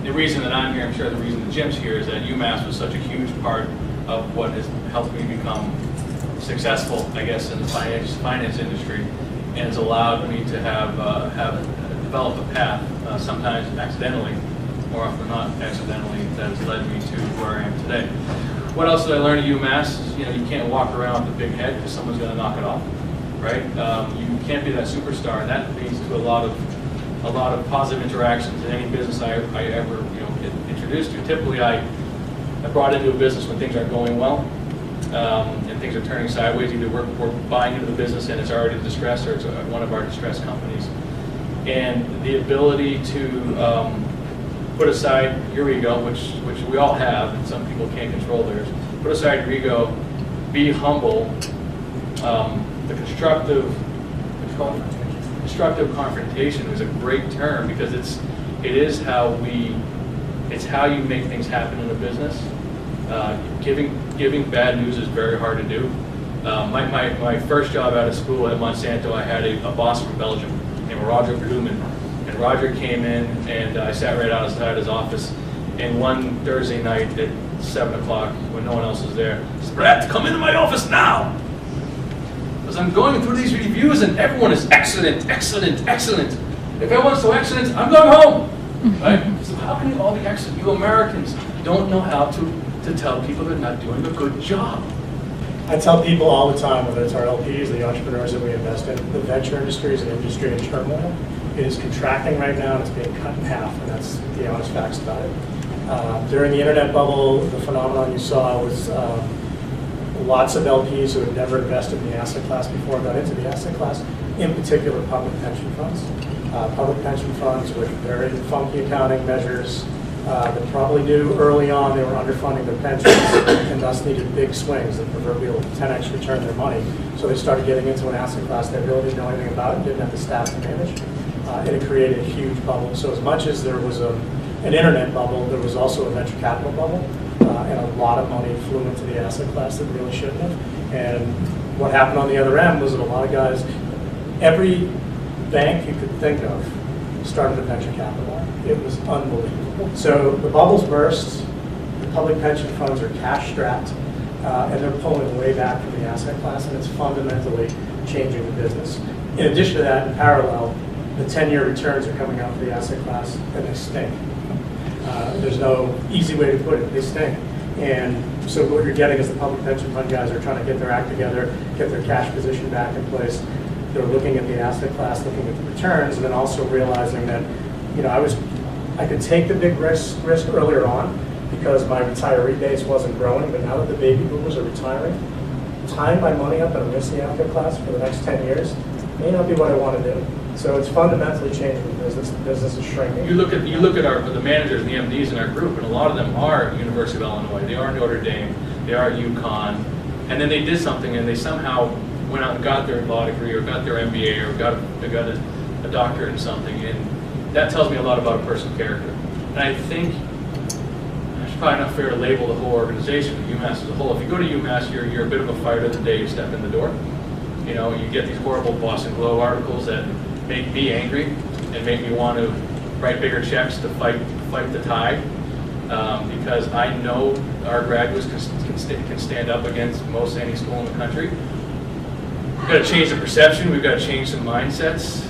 the reason that I'm here, I'm sure the reason that Jim's here, is that UMass was such a huge part of what has helped me become successful, I guess, in the finance industry, and has allowed me to develop a path, sometimes accidentally, more often than not accidentally, that has led me to where I am today. What else did I learn at UMass? You can't walk around with a big head because someone's going to knock it off, right? You can't be that superstar, and that leads to a lot of positive interactions in any business I ever get introduced to. Typically, I brought into a business when things aren't going well, and things are turning sideways. Either we're buying into the business and it's already distressed, or it's one of our distressed companies. And the ability to put aside your ego, which we all have, and some people can't control theirs. Put aside your ego, be humble. The constructive confrontation is a great term because it's how you make things happen in a business. Giving bad news is very hard to do. My first job out of school at Monsanto, I had a boss from Belgium named Roger Blumen. And Roger came in, and I sat right outside his office. And one Thursday night at 7 o'clock, when no one else was there, he said, "Brad, come into my office now. Because I'm going through these reviews, and everyone is excellent, excellent, excellent. If everyone's so excellent, I'm going home." Right? So how can you all be excellent? You Americans don't know how to tell people they're not doing a good job. I tell people all the time, whether it's our LPs, the entrepreneurs that we invest in, the venture industry is an industry in turmoil. It is contracting right now, and it's being cut in half, and that's the honest facts about it. During the internet bubble, the phenomenon you saw was lots of LPs who had never invested in the asset class before got into the asset class, in particular public pension funds. Public pension funds with very funky accounting measures that probably knew early on they were underfunding their pensions and thus needed big swings, the proverbial 10x return their money. So they started getting into an asset class they really didn't know anything about and didn't have the staff to manage. And it created a huge bubble. So as much as there was an internet bubble, there was also a venture capital bubble, and a lot of money flew into the asset class that really shouldn't have. And what happened on the other end was that a lot of guys, every bank you could think of started a venture capital arm. It was unbelievable. So the bubbles burst, the public pension funds are cash strapped, and they're pulling way back from the asset class, and it's fundamentally changing the business. In addition to that, in parallel, the 10-year returns are coming out for the asset class, and they stink. There's no easy way to put it, they stink. And so what you're getting is the public pension fund guys are trying to get their act together, get their cash position back in place. They're looking at the asset class, looking at the returns, and then also realizing that, I could take the big risk earlier on because my retiree base wasn't growing, but now that the baby boomers are retiring, tying my money up in a risky asset class for the next 10 years may not be what I want to do. So it's fundamentally changing the business. The business is shrinking. You look at the managers and the MDs in our group, and a lot of them are University of Illinois. They are Notre Dame. They are UConn. And then they did something, and they somehow went out and got their law degree, or got their MBA, or got a doctorate in something. And that tells me a lot about a person's character. And I think it's probably not fair to label the whole organization, UMass as a whole. If you go to UMass, you're a bit of a fighter the day you step in the door. You get these horrible Boston Globe articles that make me angry and make me want to write bigger checks to fight the tide, because I know our graduates can stand up against most any school in the country. We've got to change the perception. We've got to change some mindsets.